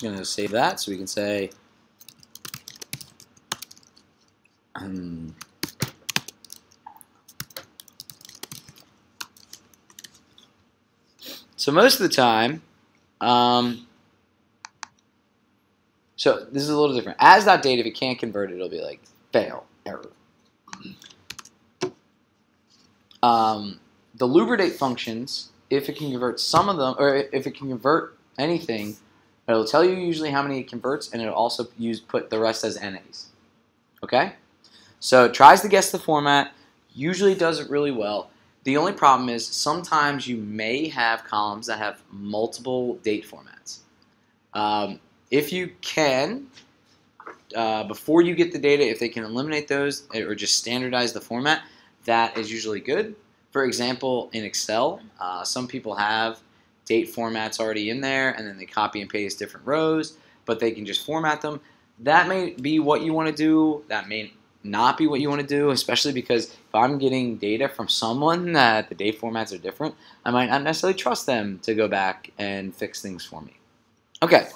going to save that so we can say so most of the time, so this is a little different. As.date, if it can't convert it, it'll be like fail, error. The lubridate functions, if it can convert some of them, or if it can convert anything, it'll tell you usually how many it converts, and it'll also put the rest as NAs. Okay? So it tries to guess the format, usually does it really well. The only problem is sometimes you may have columns that have multiple date formats. If you can, before you get the data, if they can eliminate those or just standardize the format, that is usually good. For example, in Excel, some people have date formats already in there, and then they copy and paste different rows, but they can just format them. That may be what you want to do. That may not be what you want to do, especially because if I'm getting data from someone that the date formats are different, I might not necessarily trust them to go back and fix things for me. Okay,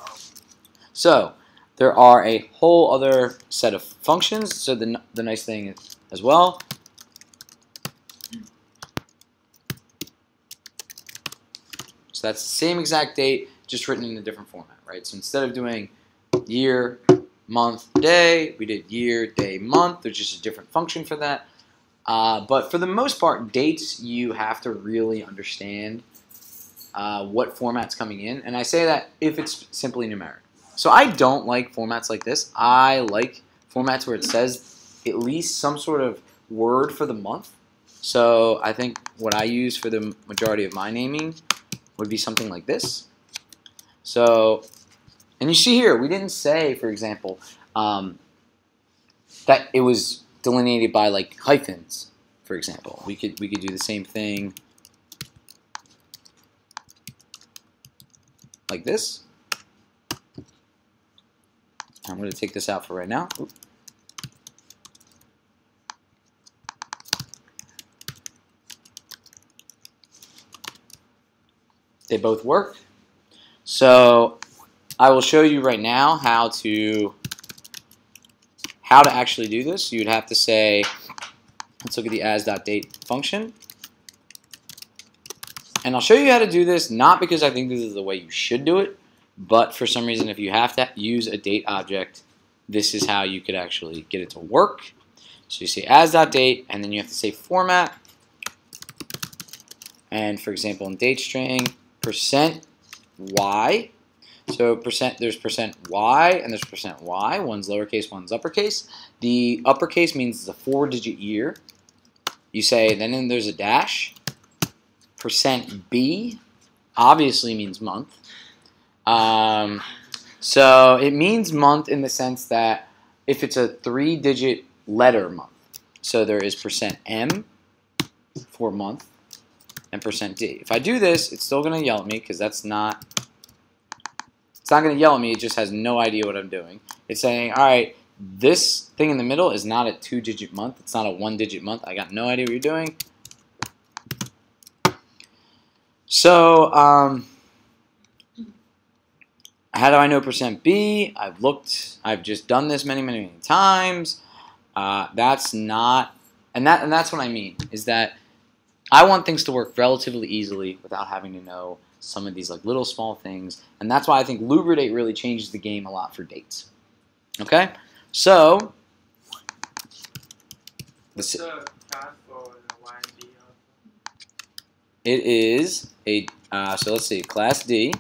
so there are a whole other set of functions. So the nice thing is, as well, so that's the same exact date, just written in a different format, right? So instead of doing year, month, day, we did year, day, month. There's just a different function for that. But for the most part, dates, you have to really understand what format's coming in. And I say that if it's simply numeric. So I don't like formats like this. I like formats where it says at least some sort of word for the month. So I think what I use for the majority of my naming would be something like this. So, and you see here, we didn't say, for example, that it was delineated by like hyphens, for example. We could do the same thing like this. I'm going to take this out for right now. Oops. They both work. So I will show you right now how to actually do this. You'd have to say, let's look at the as.date function. And I'll show you how to do this, not because I think this is the way you should do it, but for some reason, if you have to use a date object, this is how you could actually get it to work. So you say as.date, and then you have to say format. And for example, in date string, %y. So there's %y and there's %y. One's lowercase, one's uppercase. The uppercase means it's a 4-digit year. You say, then there's a dash. %b obviously means month. So it means month in the sense that if it's a 3-digit letter month. So there is %m for month and %d. If I do this, it's still going to yell at me because it's not going to yell at me. It just has no idea what I'm doing. It's saying, all right, this thing in the middle is not a 2-digit month. It's not a 1-digit month. I got no idea what you're doing. So how do I know %b? I've just done this many, many, many times. That's not, and that's what I mean, is that I want things to work relatively easily without having to know some of these like little small things, and that's why I think lubridate really changes the game a lot for dates. Okay, so let's see. It is a so let's see, class D.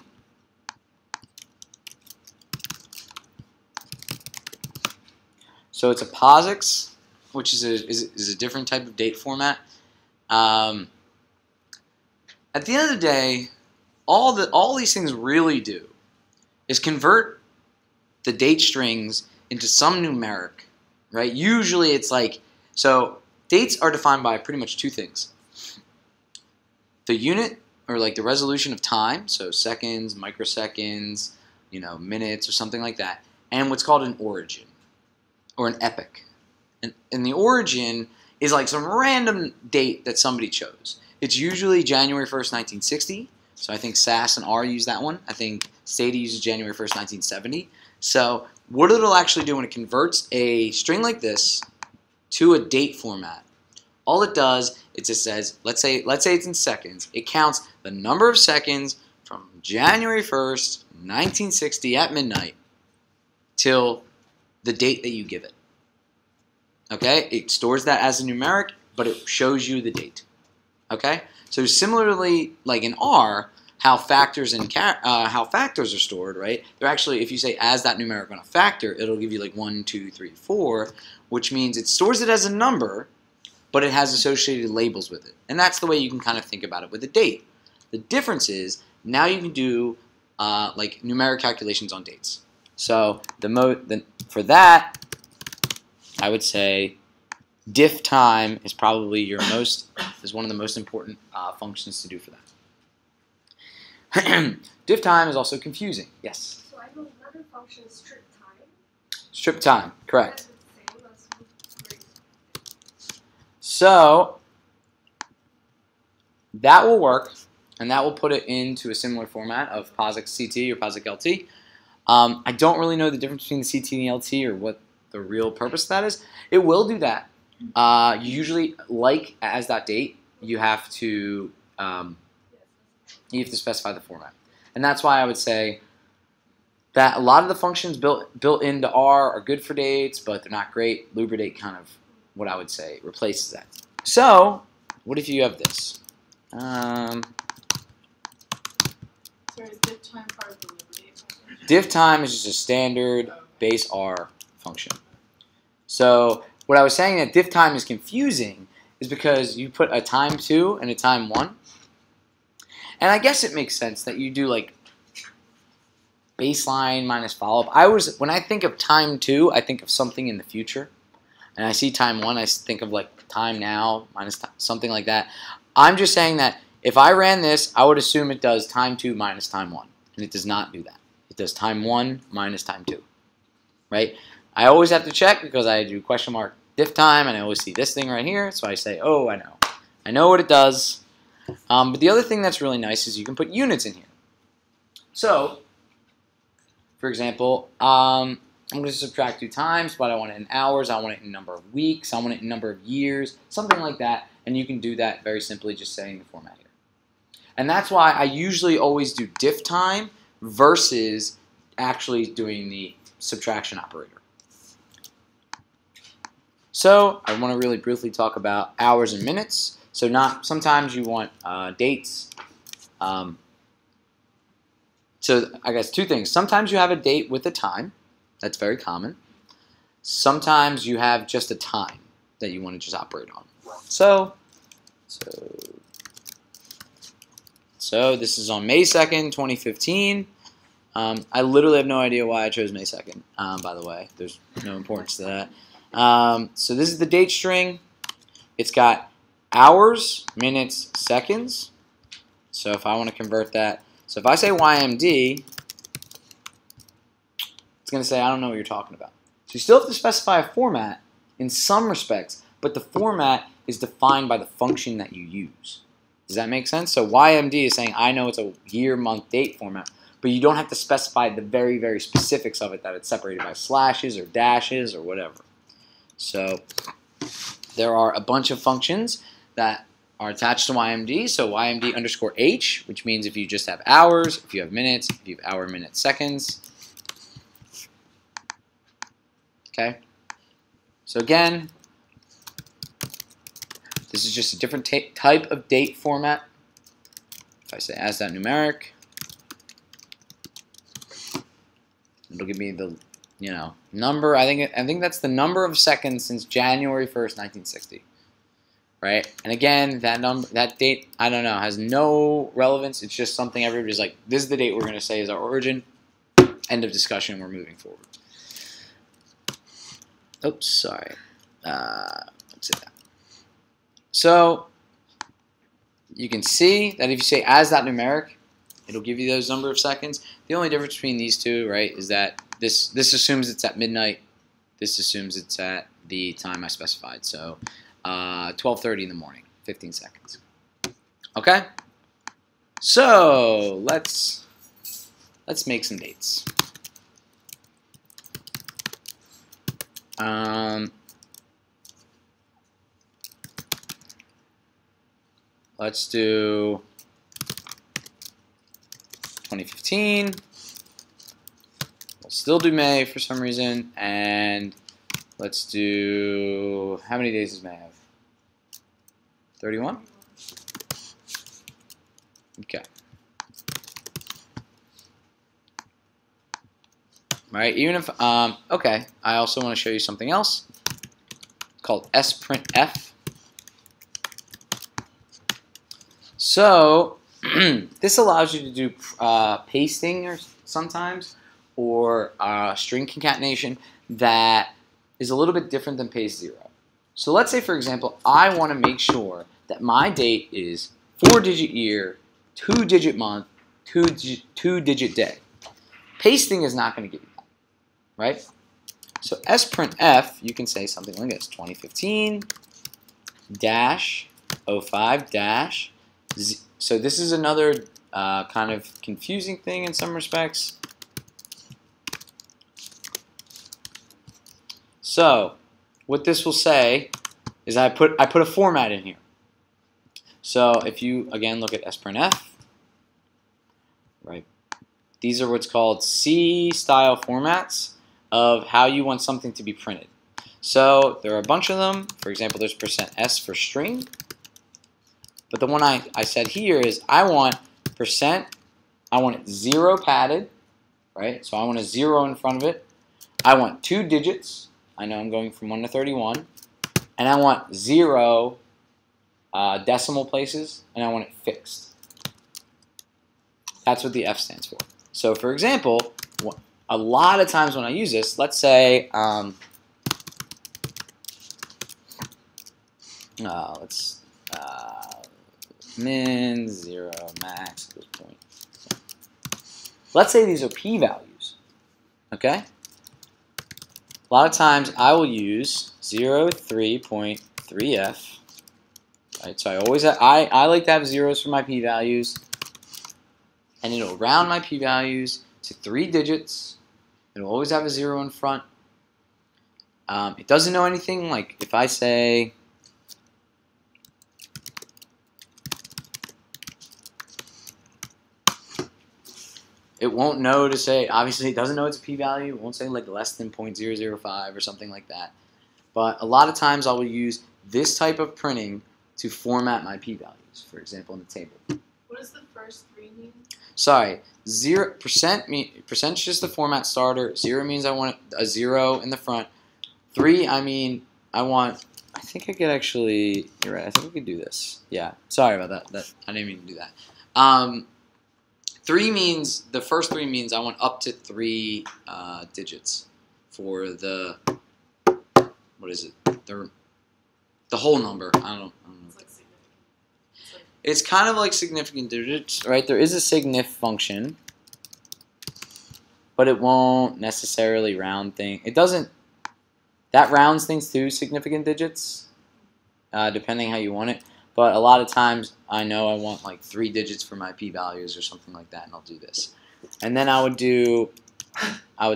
So it's a POSIX, which is a different type of date format. At the end of the day, all these things really do is convert the date strings into some numeric, right? Usually it's like, so dates are defined by pretty much two things. The unit, or like the resolution of time, so seconds, microseconds, minutes or something like that, and what's called an origin or an epoch. And the origin is like some random date that somebody chose. It's usually January 1st, 1960, So I think SAS and R use that one. I think Stata uses January 1st, 1970. So what it'll actually do when it converts a string like this to a date format, all it does is it says, let's say it's in seconds. It counts the number of seconds from January 1st, 1960 at midnight till the date that you give it. Okay? It stores that as a numeric, but it shows you the date. Okay? So similarly, like in R, how factors are stored, right? They're actually, if you say as that numeric on a factor, it'll give you like 1, 2, 3, 4, which means it stores it as a number, but it has associated labels with it. And that's the way you can kind of think about it with a date. The difference is now you can do like numeric calculations on dates. So for that, I would say diff time is probably one of the most important functions to do for that. Diff time is also confusing. Yes. So I know another function is strip time. Strip time, correct. That's the same as great. So that will work, and that will put it into a similar format of POSIX CT or POSIX LT. I don't really know the difference between the CT and the LT or what the real purpose of that is. It will do that. Usually, like as that date, you have to specify the format, and that's why I would say that a lot of the functions built into R are good for dates, but they're not great. Lubridate kind of, what I would say, replaces that. So, what if you have this? So is diff time part of the Lubridate function? Diff time is just a standard base R function. So what I was saying that diff time is confusing is because you put a time 2 and a time 1. And I guess it makes sense that you do like baseline minus follow-up. When I think of time 2, I think of something in the future. And I see time 1, I think of like time now minus something like that. I'm just saying that if I ran this, I would assume it does time 2 minus time 1. And it does not do that. It does time 1 minus time 2. Right? I always have to check because I do question mark diff time and I always see this thing right here. So I say, oh, I know. I know what it does. But the other thing that's really nice is you can put units in here. So, for example, I'm going to subtract 2 times, but I want it in hours, I want it in number of weeks, I want it in number of years, something like that. And you can do that very simply just saying the format here. And that's why I usually always do diff time versus actually doing the subtraction operator. So I want to really briefly talk about hours and minutes. So sometimes you want dates. So I guess 2 things. Sometimes you have a date with a time. That's very common. Sometimes you have just a time that you want to just operate on. So this is on May 2nd, 2015. I literally have no idea why I chose May 2nd, by the way. There's no importance to that. So this is the date string. It's got hours, minutes, seconds. So if I want to convert that, so if I say YMD, it's going to say, I don't know what you're talking about. So you still have to specify a format in some respects, but the format is defined by the function that you use. Does that make sense? So YMD is saying, I know it's a year, month, date format, but you don't have to specify the very, very specifics of it, that it's separated by slashes or dashes or whatever. So there are a bunch of functions that are attached to YMD. So YMD underscore H, which means if you just have hours, if you have minutes, if you have hour, minute, seconds. Okay. So again, this is just a different type of date format. If I say as that numeric, it'll give me the number. I think that's the number of seconds since January 1st, 1960. Right? And again, that date, I don't know, has no relevance. It's just something everybody's like, this is the date we're going to say is our origin. End of discussion. We're moving forward. Oops, sorry. Let's say that. So you can see that if you say as that numeric, it'll give you those number of seconds. The only difference between these two, right, is that this assumes it's at midnight. This assumes it's at the time I specified. So 12:30 in the morning, 15 seconds. Okay? So let's make some dates. Let's do 2015. We'll still do May for some reason, and let's do, how many days does May have? 31? Okay. All right, even if, okay, I also want to show you something else called sprintf. So this allows you to do pasting or sometimes, or string concatenation that is a little bit different than paste 0. So let's say, for example, I want to make sure that my date is 4-digit year, 2-digit month, 2-digit day. Pasting is not going to give you that, right? So sprintf, you can say something like this: 2015 dash 05 dash. So this is another kind of confusing thing in some respects. So what this will say is I put a format in here. So if you again look at sprintf, right? These are what's called C style formats of how you want something to be printed. So there are a bunch of them. For example, there's %s for string. But the one I said here is I want I want it 0 padded, right? So I want a 0 in front of it. I want 2 digits. I know I'm going from 1 to 31. And I want 0 decimal places, and I want it fixed. That's what the F stands for. So for example, a lot of times when I use this, let's say, min 0 max equals point. Let's say these are p-values, okay? A lot of times I will use 0.3.3f, right? So I like to have zeros for my p-values, and it'll round my p-values to 3 digits. It'll always have a 0 in front. It doesn't know anything, like if I say it won't know to say, obviously it doesn't know it's a p-value. It won't say like less than 0.005 or something like that. But a lot of times I will use this type of printing to format my p-values, for example, in the table. What does the first 3 mean? Sorry, 0% just the format starter. 0 means I want a 0 in the front. 3, I mean I think I could actually, you're right, I think we could do this. Yeah, sorry about that. I didn't mean to do that. 3 means, the first 3 means I want up to 3 digits for the, what is it? The whole number. I don't know. It's like significant. It's kind of like significant digits, right? There is a signif function, but it won't necessarily round things. It doesn't, that rounds things to significant digits, depending how you want it. But a lot of times I know I want like 3 digits for my p-values or something like that, and I'll do this. And then I would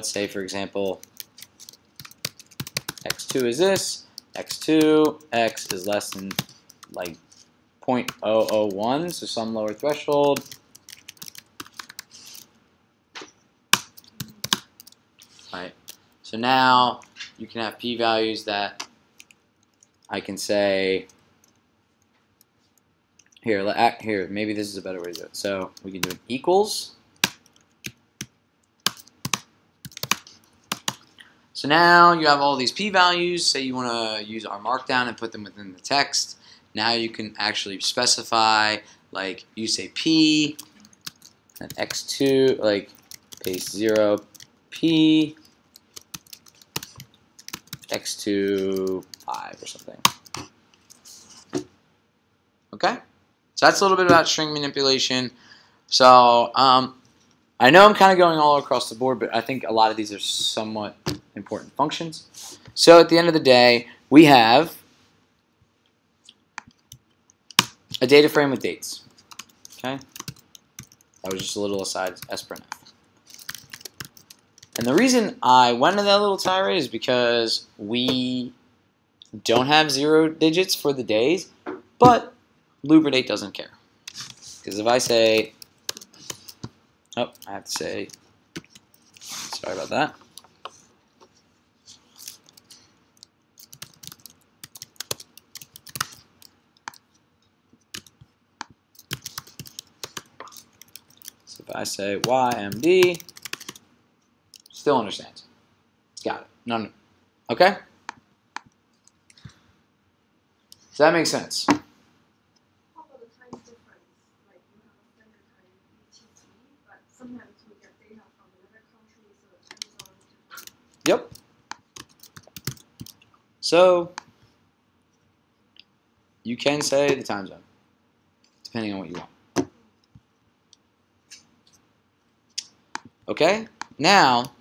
say, for example, x2 is this, x2, x is less than like 0.001, so some lower threshold. Right. So now you can have p-values that I can say, here, maybe this is a better way to do it. So we can do an equals. So now you have all these p-values. Say you want to use our markdown and put them within the text. Now you can actually specify, like you say p, and x2, like paste 0, p, x2, 5 or something. Okay? So that's a little bit about string manipulation. So I know I'm kind of going all across the board, but I think a lot of these are somewhat important functions. So at the end of the day, we have a data frame with dates. Okay? That was just a little aside, S-printf. And the reason I went into that little tirade is because we don't have 0 digits for the days, but Lubridate doesn't care. Because if I say, oh, I have to say, sorry about that. So if I say YMD, still understands. Got it. None. Okay? Does that make sense? How about the time difference? Like you have a standard time UTC, but sometimes we get data from another country, so the time zone is different. Yep. So you can say the time zone, depending on what you want. Okay? Now,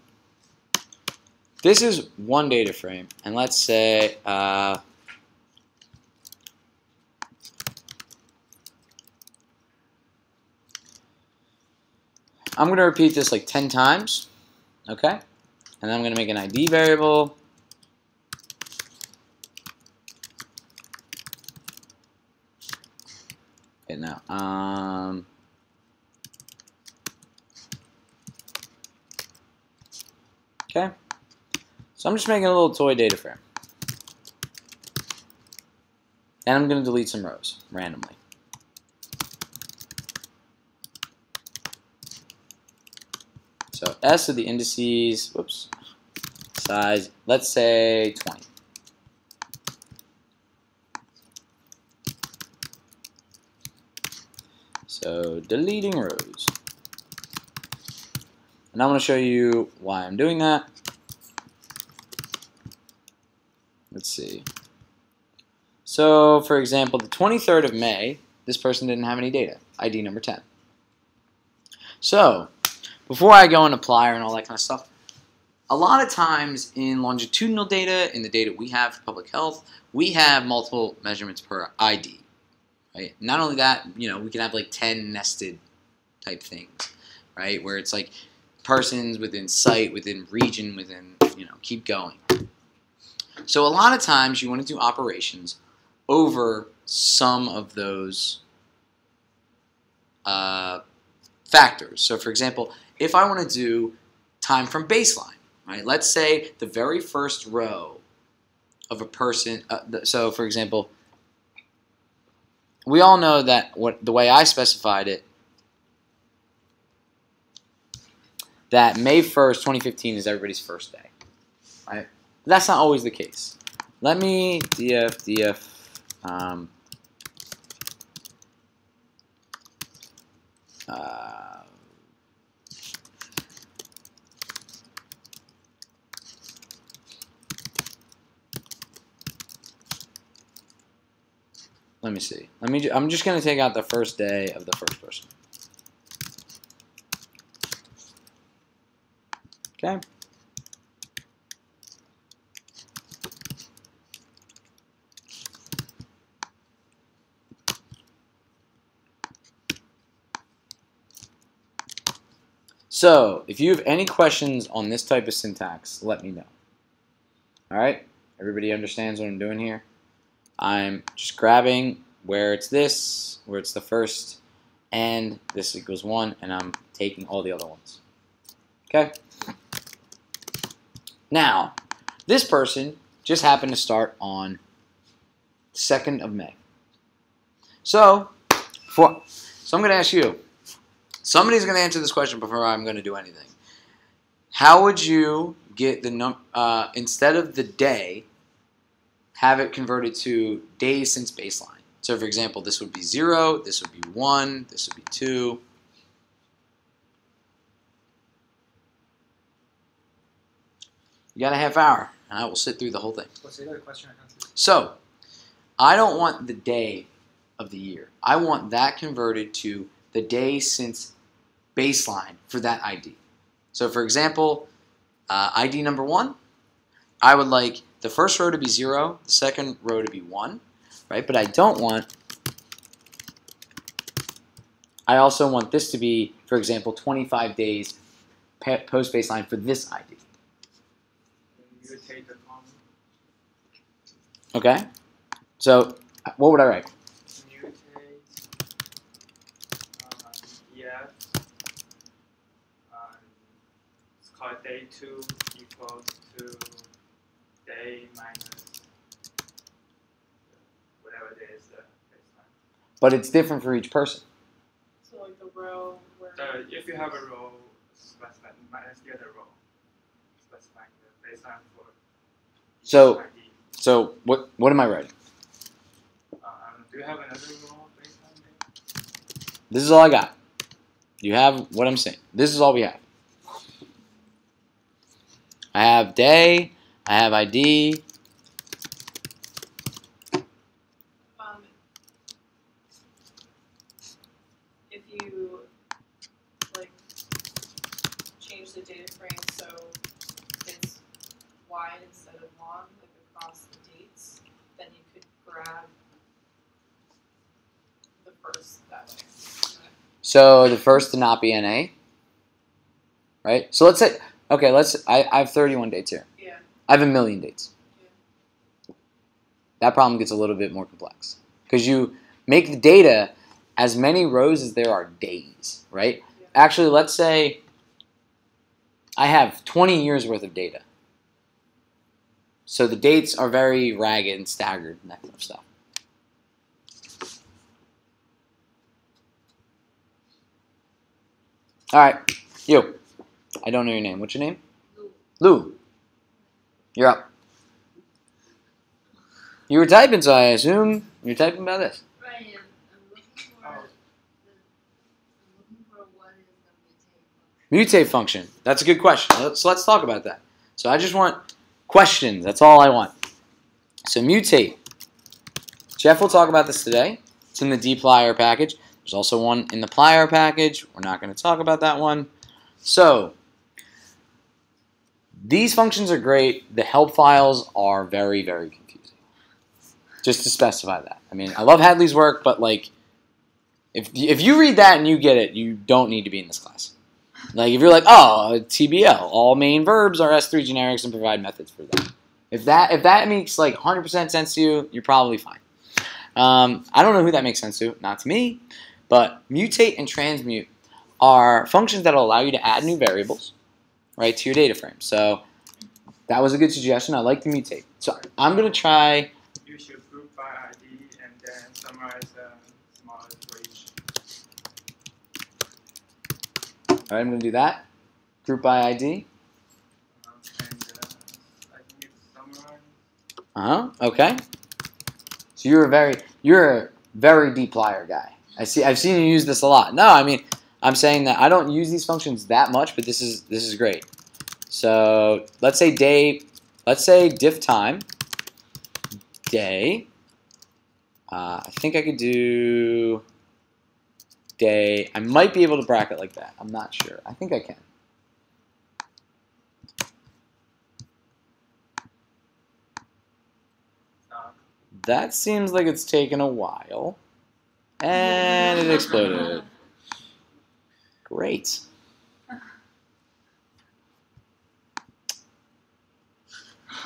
this is one data frame, and let's say I'm going to repeat this like 10 times, okay? And then I'm going to make an ID variable. Okay, now, okay? So I'm just making a little toy data frame. And I'm going to delete some rows randomly. So S of the indices, whoops, size, let's say 20. So deleting rows. And I'm going to show you why I'm doing that. Let's see. So, for example, the 23rd of May, this person didn't have any data, ID number 10. So, before I go and apply and all that kind of stuff, a lot of times in longitudinal data, in the data we have for public health, we have multiple measurements per ID. Right? Not only that, we can have like 10 nested type things, right? Where it's like persons within site, within region, within, keep going. So a lot of times you want to do operations over some of those factors. So for example, if I want to do time from baseline, right? Let's say the very first row of a person, so for example, we all know that the way I specified it, that May 1st, 2015 is everybody's first day, right? But that's not always the case. Let me df let me see. I'm just going to take out the first day of the first person. Okay. So, if you have any questions on this type of syntax, let me know. Alright? Everybody understands what I'm doing here? I'm just grabbing where it's this, where it's the first, and this equals 1, and I'm taking all the other ones. Okay? Now, this person just happened to start on 2nd of May. So I'm going to ask you, somebody's going to answer this question before I'm going to do anything. How would you get the instead of the day, have it converted to days since baseline? So for example, this would be 0, this would be 1, this would be 2. You got a half hour, and I will sit through the whole thing. So, I don't want the day of the year. I want that converted to the day since baseline for that ID. So for example, ID number 1, I would like the first row to be 0, the second row to be 1, right? But I don't want I also want this to be, for example, 25 days post baseline for this ID. Mutate the comma. Okay? So what would I write? Mutate yes. It's called day 2 equals to day minus whatever day is the baseline. But it's different for each person. So like the row where If you have a row, specify minus the other row, specifying the baseline for each So- ID. So what am I writing? Do you have another row baseline there? This is all I got. You have what I'm saying. This is all we have. I have day, I have ID. if you like change the data frame so it's wide instead of long, like across the dates, then you could grab the first that way. So the first to not be NA. Right? So let's say, okay, I have 31 dates here. Yeah. I have 1 million dates. Yeah. That problem gets a little bit more complex. Because you make the data as many rows as there are days, right? Yeah. Actually, let's say I have 20 years worth of data. So the dates are very ragged and staggered and that kind of stuff. All right, you. I don't know your name. What's your name? Lou. You're up. You were typing, so I assume you're typing about this. Right, I'm looking for Oh. what is the Mutate function. That's a good question. Let's talk about that. So I just want questions. That's all I want. So mutate. Jeff will talk about this today. It's in the dplyr package. There's also one in the plyr package. We're not going to talk about that one. So these functions are great. The help files are very, very confusing. Just to specify that. I mean, I love Hadley's work, but like, if you read that and you get it, you don't need to be in this class. Like, if you're like, oh, TBL, all main verbs are S3 generics and provide methods for them. If that makes like 100% sense to you, you're probably fine. I don't know who that makes sense to. Not to me. But mutate and transmute are functions that will allow you to add new variables, right, to your data frame. So that was a good suggestion. I like the mutate. So I'm going to try. You should group by ID and then summarize the smallest for each. All right, I'm going to do that. Group by ID. And I think it's summarize. Okay. So you're a very dplyr guy. I've seen you use this a lot. No, I mean, I'm saying that I don't use these functions that much, but this is great. So let's say diff time day. I think I could do day. I might be able to bracket like that. I'm not sure. I think I can. That seems like it's taken a while. And it exploded. Great.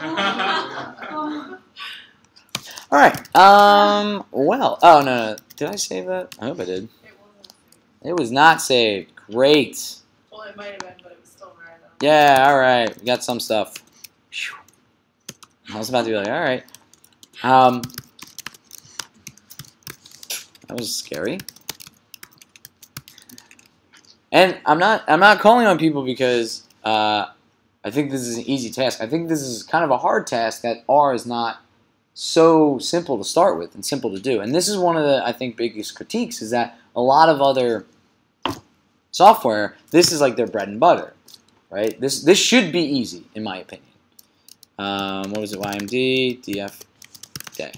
All right. Well. Oh no. Did I save that? I hope I did. It wasn't. It was not saved. Great. Well, it might have been, but it was still random. Yeah. All right. We got some stuff. Phew. I was about to be like, all right. That was scary. And I'm not calling on people because I think this is an easy task. I think this is kind of a hard task that R is not so simple to start with and simple to do. And this is one of the, I think, biggest critiques is that a lot of other software, this is like their bread and butter, right? This should be easy, in my opinion. What was it? YMD, DF, day.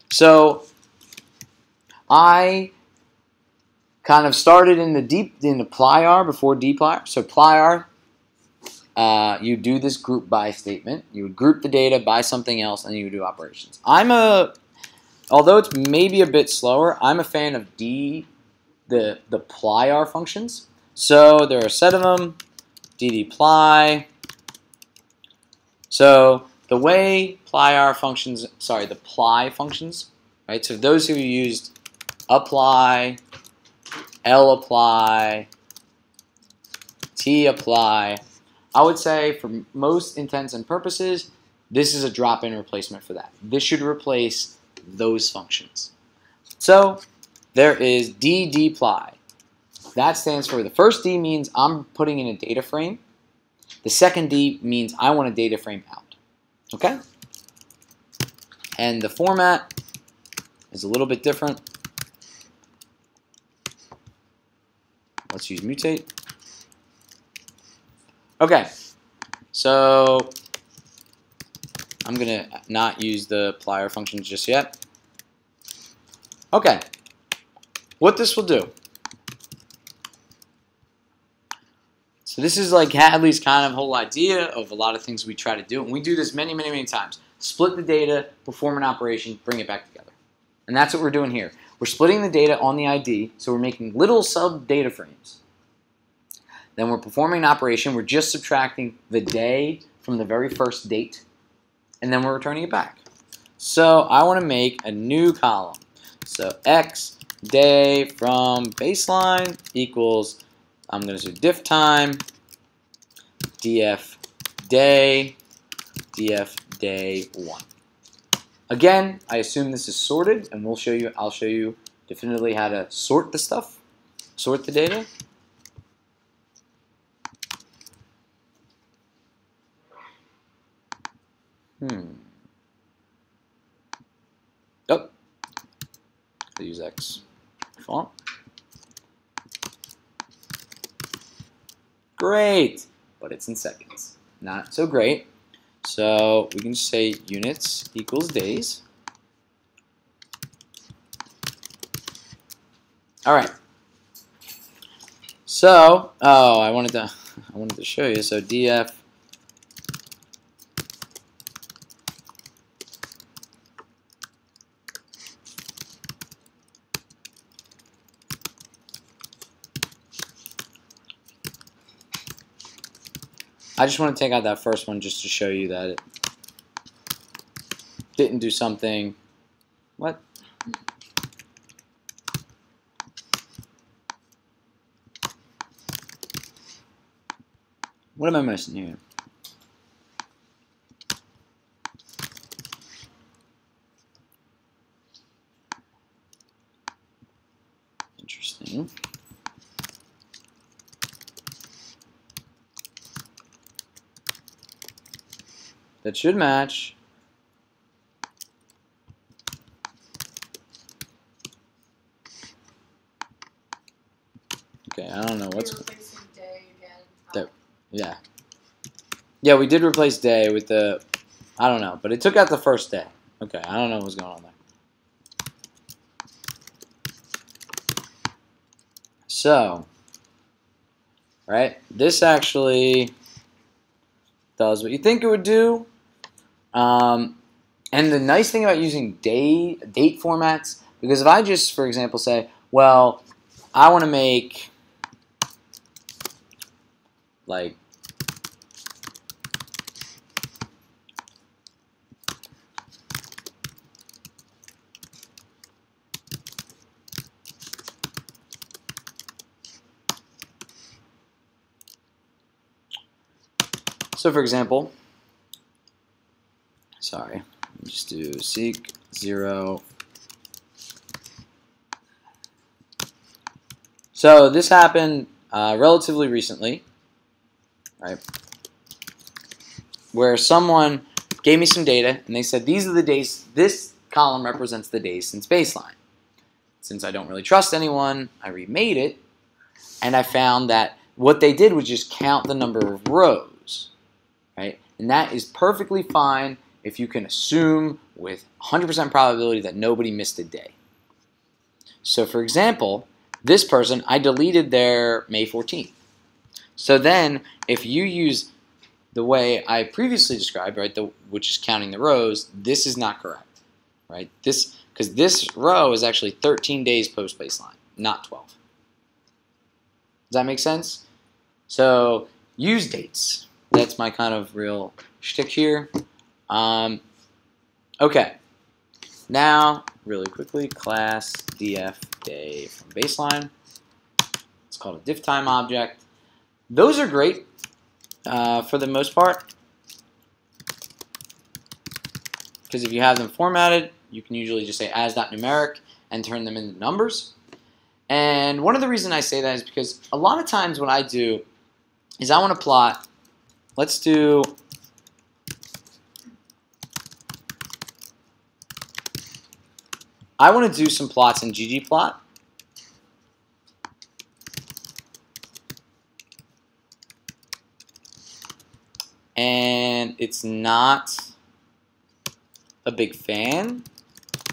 So I kind of started in the plyr before dplyr. So plyr, you do this group by statement. You would group the data by something else, and you would do operations. Although it's maybe a bit slower, I'm a fan of the plyr functions. So there are a set of them, ddply. So the way plyr functions, sorry, the ply functions, right? So those who used apply, lapply, tapply, I would say for most intents and purposes, this is a drop-in replacement for that. This should replace those functions. So there is ddply. That stands for, the first D means I'm putting in a data frame. The second D means I want a data frame out. Okay? And the format is a little bit different. Let's use mutate. Okay, so I'm going to not use the plyr functions just yet. Okay, what this will do. So this is like Hadley's kind of whole idea of a lot of things we try to do. And we do this many, many, many times. Split the data, perform an operation, bring it back together. And that's what we're doing here. We're splitting the data on the ID, so we're making little sub-data frames. Then we're performing an operation. We're just subtracting the day from the very first date, and then we're returning it back. So I want to make a new column. So x day from baseline equals, I'm going to do diff time, df day 1. Again, I assume this is sorted, and I'll show you definitively how to sort the stuff, sort the data. Oh, I'll use X font. Great, but it's in seconds. Not so great. So we can just say units equals days. All right. So, I wanted to show you. So df I just want to take out that first one just to show you that it didn't do something. What? What am I missing here? Interesting. That should match. Okay, I don't know what's. You're replacing day again. There. Yeah. Yeah, we did replace day with the. I don't know, but it took out the first day. Okay, I don't know what's going on there. So, right, this actually does what you think it would do. And the nice thing about using date formats, because if I just, for example, say, well, I want to make like so for example, sorry, just do seek 0. So this happened relatively recently, right? Where someone gave me some data and they said these are the days, this column represents the days since baseline. Since I don't really trust anyone, I remade it and I found that what they did was just count the number of rows, right? And that is perfectly fine if you can assume with 100% probability that nobody missed a day. So for example, this person, I deleted their May 14th. So then if you use the way I previously described, right, which is counting the rows, this is not correct, right? Because this row is actually 13 days post baseline, not 12. that make sense? So use dates. That's my kind of real shtick here. Okay. Now, really quickly, class df day from baseline. It's called a diff time object. Those are great for the most part, because if you have them formatted, you can usually just say as.numeric and turn them into numbers. And one of the reasons I say that is because a lot of times what I do is I want to plot, let's do I want to do some plots in ggplot. And it's not a big fan.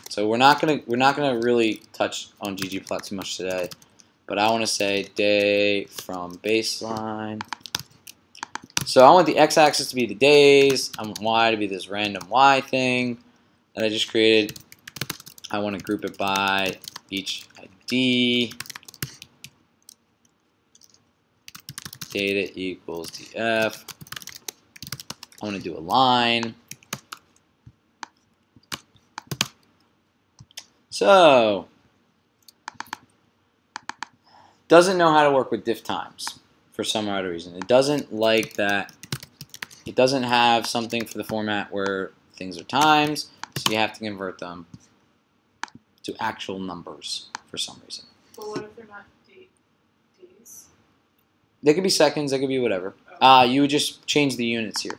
So we're not gonna really touch on ggplot too much today. But I want to say day from baseline. So I want the x-axis to be the days. I want y to be this random y thing that I just created. I want to group it by each ID. Data equals df. I want to do a line. So, doesn't know how to work with diff times for some odd reason. It doesn't like that. It doesn't have something for the format where things are times, so you have to convert them to actual numbers for some reason. But what if they're not days? They could be seconds, they could be whatever. Oh. You would just change the units here,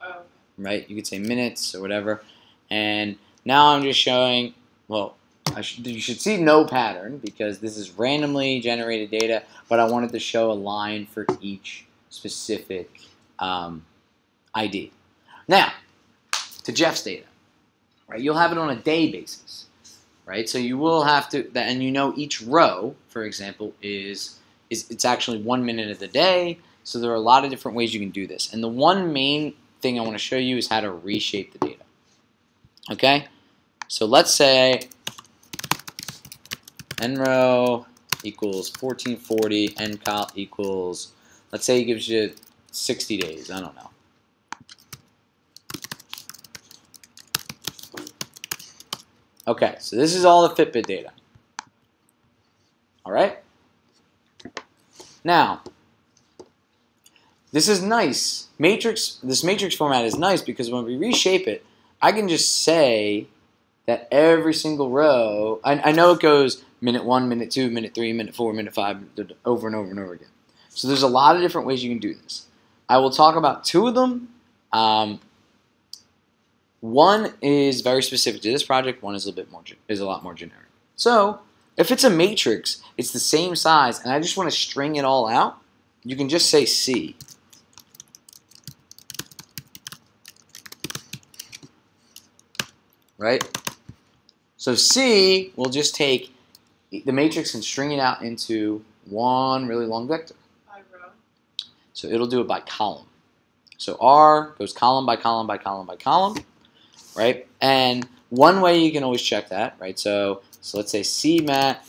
Oh. right? You could say minutes or whatever. And now I'm just showing, well, you should see no pattern because this is randomly generated data, but I wanted to show a line for each specific ID. Now, to Jeff's data, right? You'll have it on a day basis, right? So you will have to, and you know each row, for example, is it's actually 1 minute of the day. So there are a lot of different ways you can do this. And the one main thing I want to show you is how to reshape the data. Okay? So let's say n row equals 1440, n col equals, let's say it gives you 60 days. I don't know. Okay, so this is all the Fitbit data. All right? Now, this is nice. This matrix format is nice because when we reshape it, I can just say that every single row, I know it goes minute 1, minute 2, minute 3, minute 4, minute 5, over and over and over again. So there's a lot of different ways you can do this. I will talk about 2 of them. One is very specific to this project. One is a lot more generic. So if it's a matrix, it's the same size, and I just want to string it all out, you can just say C. Right? So C will just take the matrix and string it out into one really long vector. By row. So it'll do it by column. So R goes column by column by column by column, right? And one way you can always check that, right? So let's say C mat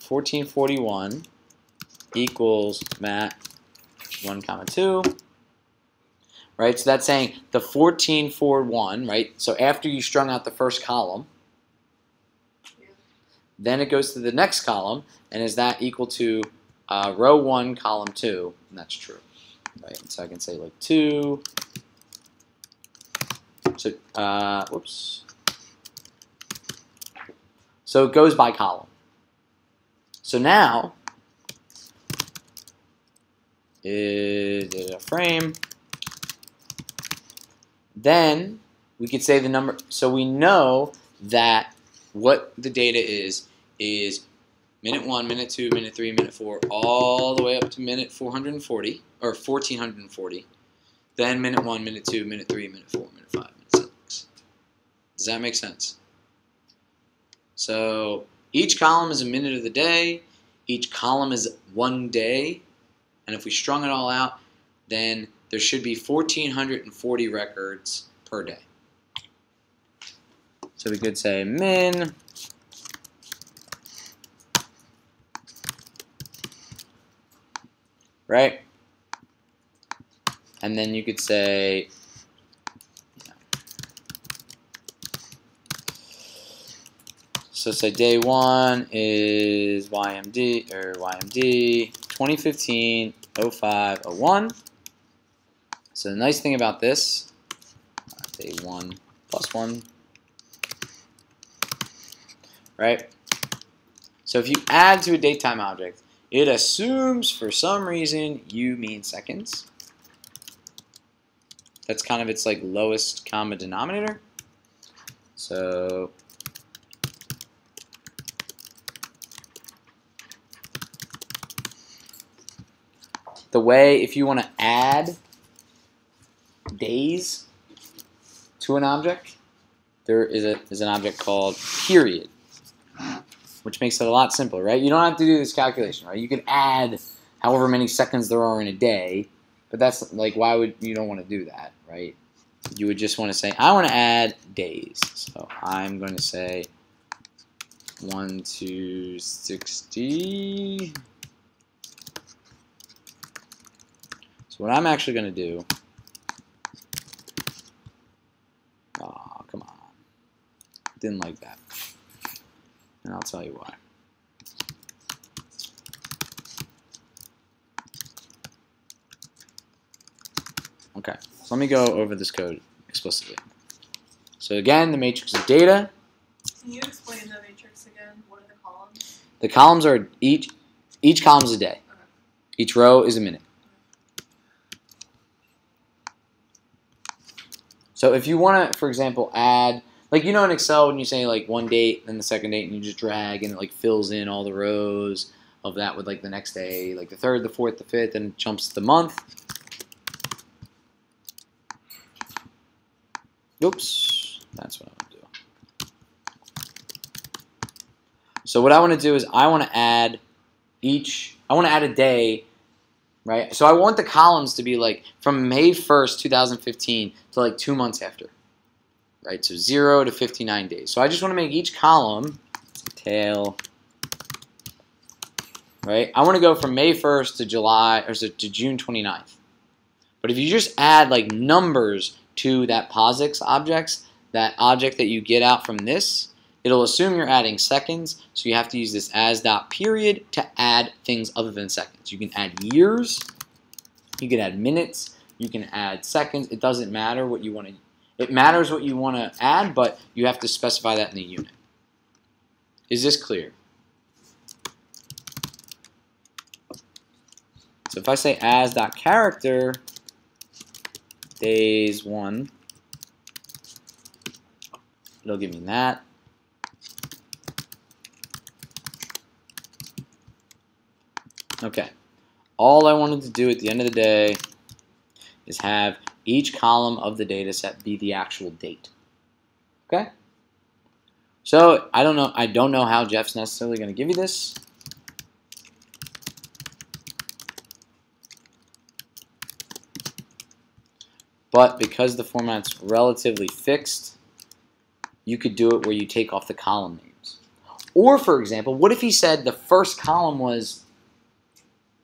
1441 equals mat 1, 2. Right, so that's saying the 1441, right? So after you strung out the first column, then it goes to the next column, and is that equal to row 1, column 2? And that's true, right? And so I can say like 2. So whoops. So it goes by column. So now is it a frame? Then we could say the number. So we know that what the data is minute 1, minute 2, minute 3, minute 4, all the way up to minute 440 or 1440. Then minute 1, minute 2, minute 3, minute 4, minute 5, minute 6. Does that make sense? So each column is a minute of the day. Each column is 1 day. And if we strung it all out, then there should be 1,440 records per day. So we could say min right? And then you could say, so say day 1 is YMD or YMD 2015 05 01. So the nice thing about this, day 1 plus 1, right? So if you add to a datetime object, it assumes for some reason you mean seconds. That's kind of its like lowest common denominator. So the way, if you want to add days to an object, there is an object called period, which makes it a lot simpler, right? You don't have to do this calculation, right? You can add however many seconds there are in a day, but that's like, why would you don't want to do that, right? You would just want to say, I want to add days. So I'm going to say 1 to 60. So what I'm actually going to do, oh, come on, didn't like that, and I'll tell you why. Okay, so let me go over this code explicitly. So again, the matrix of data. Can you explain the matrix again? What are the columns? The columns are each column is a day. Okay. Each row is a minute. So if you want to, for example, add, like, you know, in Excel when you say like one date, then the second date, and you just drag and it like fills in all the rows of that with like the next day, like the 3rd, the 4th, the 5th, and it jumps to the month. Oops, that's what I want to do. So what I want to do is I want to add a day, right? So I want the columns to be like from May 1st, 2015 to like 2 months after, right? So 0 to 59 days. So I just want to make each column tail, right? I want to go from May 1st to June 29th. But if you just add like numbers to that POSIX objects, that object that you get out from this, it'll assume you're adding seconds, so you have to use this as.period to add things other than seconds. You can add years, you can add minutes, you can add seconds. It doesn't matter what you want to. It matters what you want to add, but you have to specify that in the unit. Is this clear? So if I say as.character days 1, it'll give me that. Okay. All I wanted to do at the end of the day is have each column of the data set be the actual date. Okay? So I don't know how Jeff's necessarily going to give you this. But because the format's relatively fixed, you could do it where you take off the column names. Or, for example, what if he said the first column was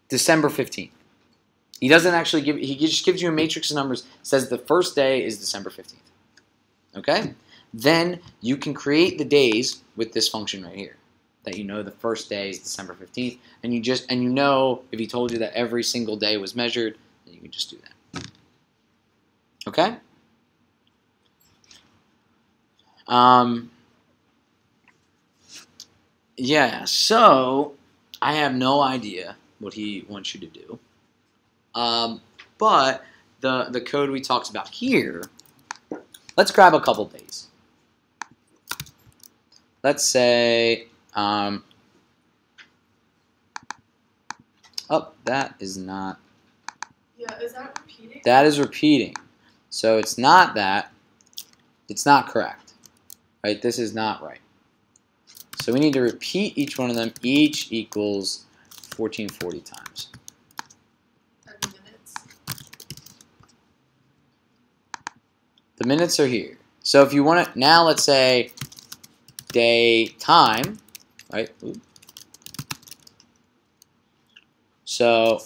December 15th? He doesn't actually give, he just gives you a matrix of numbers, says the first day is December 15th. Okay? Then you can create the days with this function right here. That you know the first day is December 15th, and you know if he told you that every single day was measured, then you can just do that. Okay? Yeah, so I have no idea what he wants you to do. But the code we talked about here, let's grab a couple days. Let's say, oh, that is not. Yeah, is that repeating? That is repeating. So it's not that. It's not correct. Right? This is not right. So we need to repeat each one of them. Each equals 1440 times. And minutes? The minutes are here. So if you want to, now let's say day time, right? Ooh. So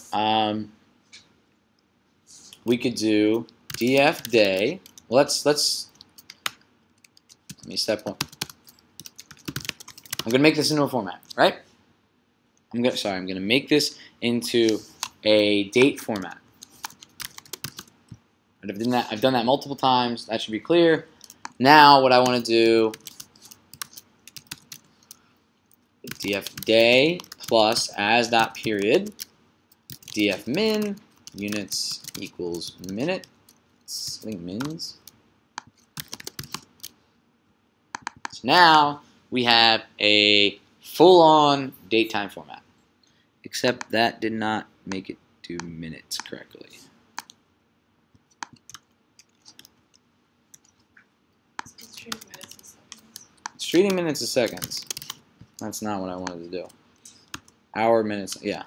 we could do df day. Let me step one. I'm gonna make this into a format, right? I'm gonna make this into a date format. I've done that multiple times. That should be clear. Now what I want to do, df day plus as dot period, df min units equals minutes. I think mins. So now we have a full-on date time format. Except that did not make it do minutes correctly. It's treating minutes and seconds. It's treating minutes as seconds. That's not what I wanted to do. Hour, minutes, yeah.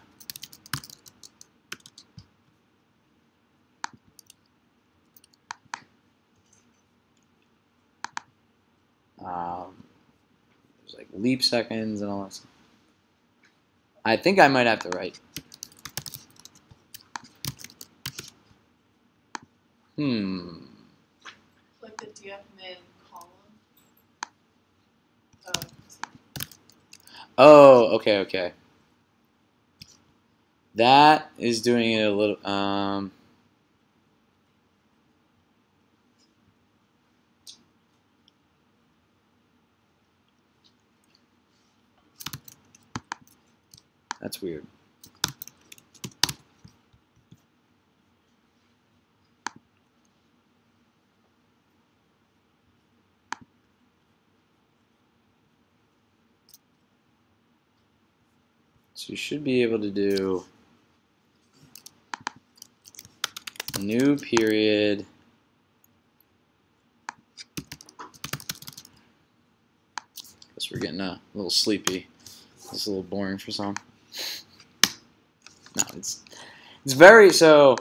There's like leap seconds and all that stuff. I think I might have to write. Like the df min column. Oh, okay. That is doing it a little. That's weird. So you should be able to do new period guess we're getting a little sleepy. It's a little boring for some. No, it's very, so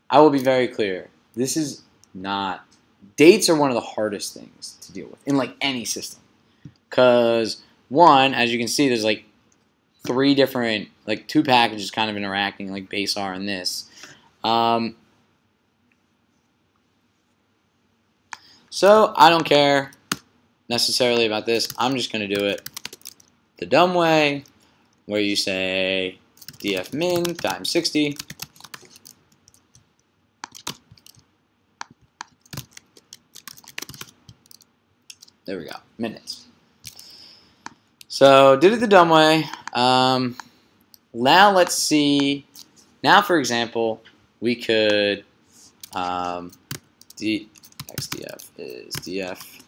I will be very clear. This is not, dates are one of the hardest things to deal with in like any system. Because one, as you can see, there's like three different, like two packages kind of interacting, like base R and this. So I don't care necessarily about this. I'm just going to do it the dumb way, where you say df min times 60. There we go, minutes. So did it the dumb way. Now let's see. Now, for example, we could xdf is df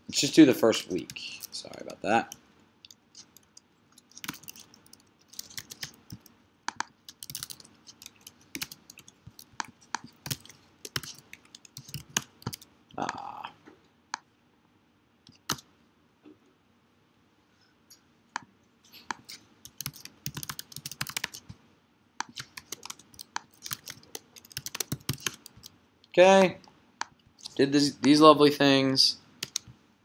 let's just do the first week. Sorry about that. Okay, did these lovely things.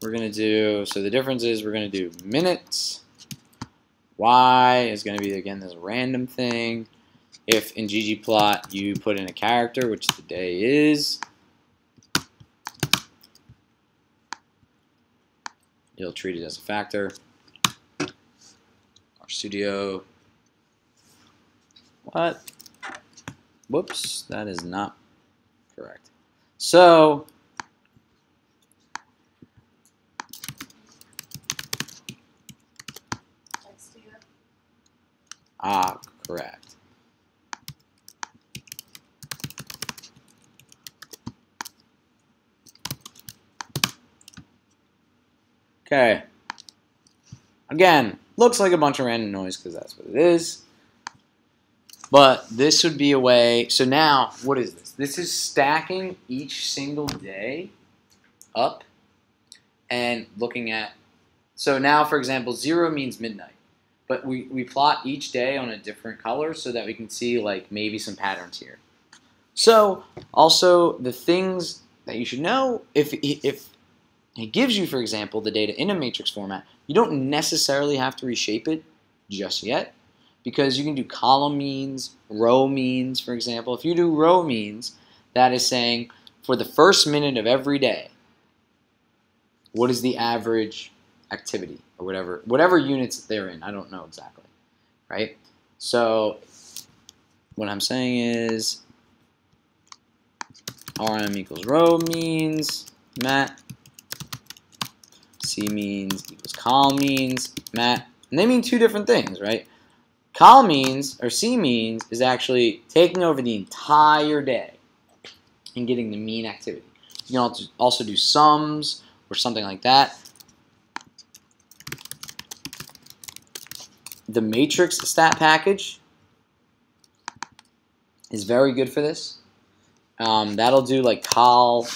We're going to do, so the difference is we're going to do minutes. Y is going to be, again, this random thing. If in ggplot you put in a character, which the day is, you'll treat it as a factor. RStudio. What? Whoops, that is not correct. So correct. Okay. Again, looks like a bunch of random noise because that's what it is. But this would be a way, so now, what is this? This is stacking each single day up and looking at, so now, for example, 0 means midnight. but we plot each day on a different color so that we can see like maybe some patterns here. So also the things that you should know, if it gives you, for example, the data in a matrix format, you don't necessarily have to reshape it just yet, because you can do column means, row means, for example. If you do row means, that is saying for the first minute of every day, what is the average activity, or whatever units they're in. I don't know exactly, right? So what I'm saying is RM equals row means mat, C means equals col means mat, and they mean two different things, right? Col means, or C means, is actually taking over the entire day and getting the mean activity. You can also do sums or something like that. The matrix stat package is very good for this. That'll do like col,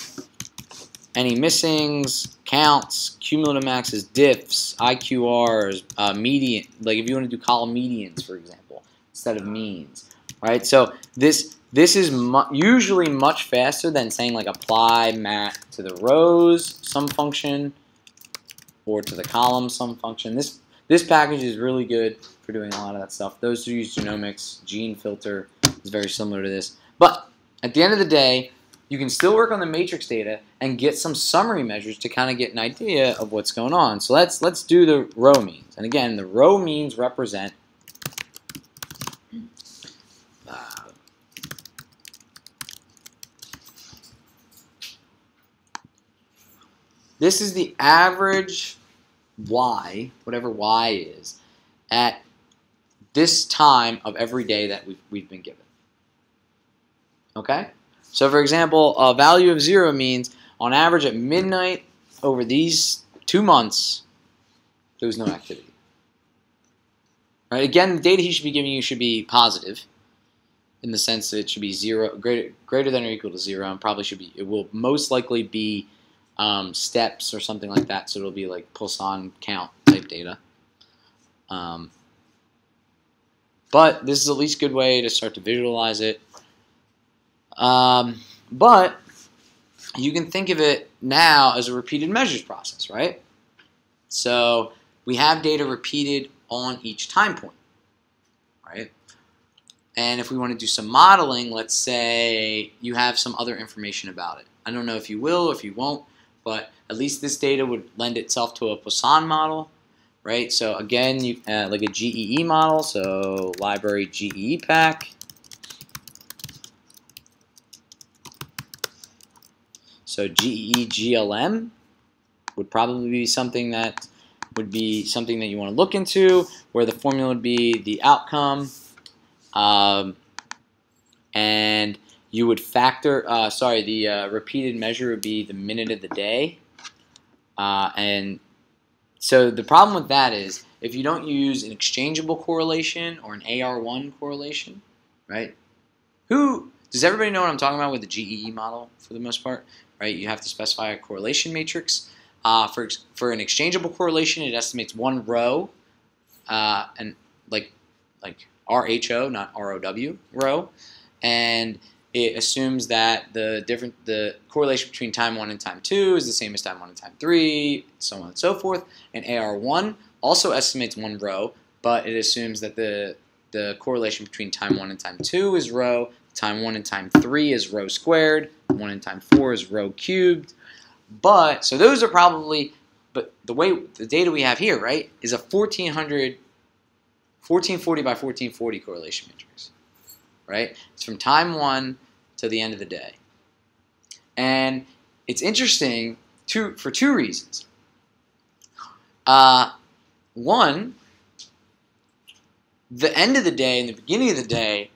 any missings, counts, cumulative maxes, diffs, IQRs, median. Like if you want to do column medians, for example, instead of means, right? So this is usually much faster than saying like apply mat to the rows some function or to the columns some function. This package is really good for doing a lot of that stuff. Those who use genomics, gene filter is very similar to this. But at the end of the day, you can still work on the matrix data and get some summary measures to kind of get an idea of what's going on. So let's do the row means. And again, the row means represent this is the average y, whatever y is, at this time of every day that we've been given. Okay? So for example, a value of 0 means on average at midnight over these 2 months, there was no activity. Right? Again, the data he should be giving you should be positive in the sense that it should be 0, greater than or equal to 0, and probably should be, it will most likely be steps or something like that, so it'll be like Poisson count type data. But this is at least a good way to start to visualize it. But you can think of it now as a repeated measures process, right? So we have data repeated on each time point, right? And if we want to do some modeling, let's say you have some other information about it. I don't know if you will or if you won't, but at least this data would lend itself to a Poisson model, right? So again, you like a GEE model, so library GEE pack. So GEE GLM would probably be something that you want to look into, where the formula would be the outcome, and you would factor. The repeated measure would be the minute of the day, and so the problem with that is if you don't use an exchangeable correlation or an AR1 correlation, right? Does everybody know what I'm talking about with the GEE model for the most part? Right? You have to specify a correlation matrix. For an exchangeable correlation, it estimates one row, and like RHO, not ROW, row, and it assumes that the correlation between time 1 and time 2 is the same as time 1 and time 3, so on and so forth. And AR1 also estimates one row, but it assumes that the correlation between time 1 and time 2 is row, time 1 and time 3 is row squared, 1 and time 4 is row cubed. But, so those are probably, but the data we have here, right, is a 1440 by 1440 correlation matrix, right? It's from time 1 to the end of the day. And it's interesting for two reasons. One, the end of the day and the beginning of the day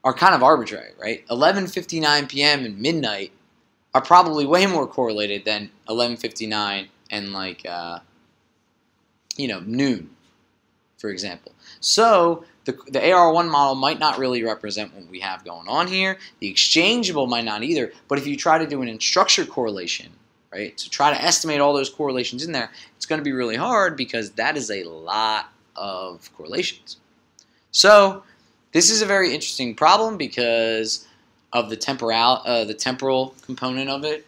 are kind of arbitrary, right? 11:59 p.m. and midnight are probably way more correlated than 11:59 and like noon, for example. So the AR1 model might not really represent what we have going on here. The exchangeable might not either. But if you try to do an unstructured correlation, right, to try to estimate all those correlations in there, it's going to be really hard because that is a lot of correlations. So this is a very interesting problem because of the temporal component of it.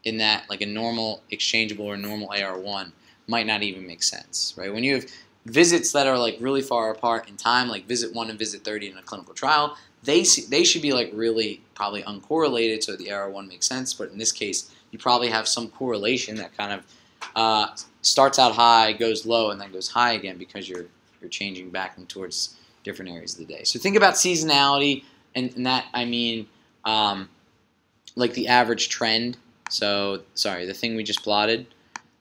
In that, like a normal exchangeable or normal AR1 might not even make sense, right? When you have visits that are like really far apart in time, like visit 1 and visit 30 in a clinical trial, they should be like really probably uncorrelated, so the AR1 makes sense. But in this case, you probably have some correlation that kind of starts out high, goes low, and then goes high again because you're changing back and towards different areas of the day. So think about seasonality, and that I mean like the average trend. So, sorry, the thing we just plotted,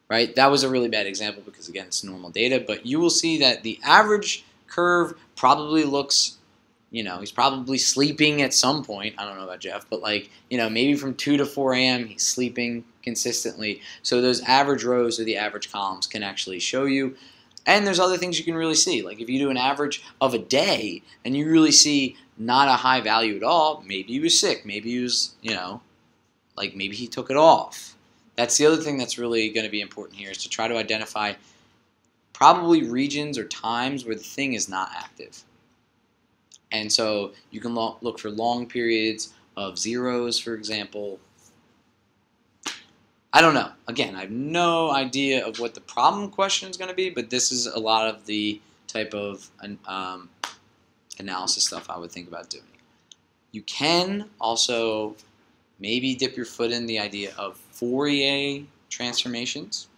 right? That was a really bad example because, again, it's normal data. But you will see that the average curve probably looks, he's probably sleeping at some point. I don't know about Jeff, but like, maybe from 2 to 4 a.m. he's sleeping consistently. So those average rows or the average columns can actually show you. And there's other things you can really see. Like if you do an average of a day and you really see not a high value at all, maybe he was sick. Maybe he was, like maybe he took it off. That's the other thing that's really going to be important here is to try to identify probably regions or times where the thing is not active. And so you can look for long periods of zeros, for example. I don't know. Again, I have no idea of what the problem question is going to be, but this is a lot of the type of analysis stuff I would think about doing. You can also maybe dip your foot in the idea of Fourier transformations.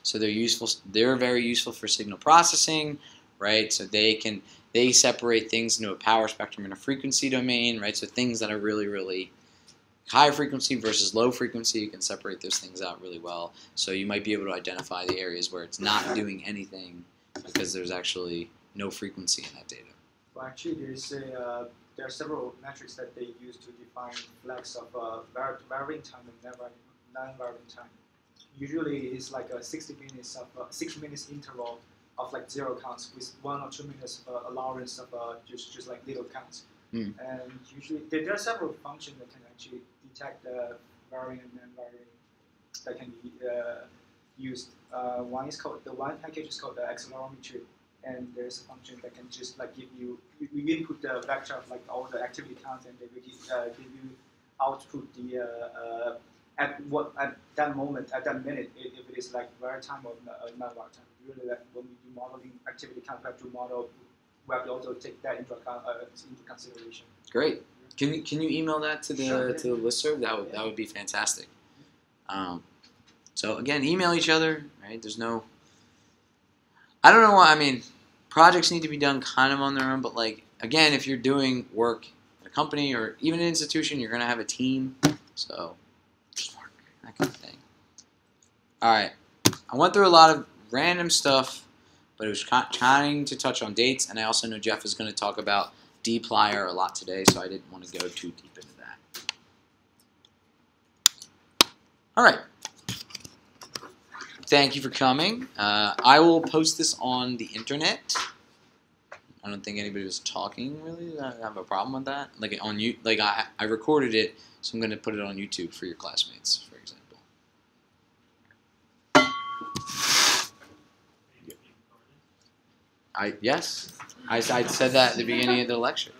So they're useful. They're very useful for signal processing, right? So they separate things into a power spectrum and a frequency domain, right? So things that are really, really high frequency versus low frequency, you can separate those things out really well. So you might be able to identify the areas where it's not doing anything because there's actually no frequency in that data. Well, actually, there are several metrics that they use to define flex of varying time and non-varying time. Usually, it's like a 6 minutes interval of like zero counts with 1 or 2 minutes allowance of just like little counts. And usually, there are several functions that can actually detect the varying and non-varying that can be used. One package is called the accelerometry. And there's a function that can just like give you input the vector of like all the activity counts, and they will give you output the at that moment, at that minute, if it is like varying time or not varying time. Really, like when we do modeling activity count, we have to also take that into consideration. Great. Can you email that to the Sure, to the listserv? That would be fantastic. So again, email each other. Right? There's no. I don't know why. I mean, projects need to be done kind of on their own, but like again, if you're doing work at a company or even an institution, you're gonna have a team. So teamwork, that kind of thing. All right. I went through a lot of random stuff, but it was trying to touch on dates, and I also know Jeff is going to talk about dplyr a lot today, so I didn't want to go too deep into that. All right. Thank you for coming. I will post this on the internet. I don't think anybody was talking really. I have a problem with that. Like on you, like I recorded it, so I'm going to put it on YouTube for your classmates, for example. Yes, I said that at the beginning of the lecture.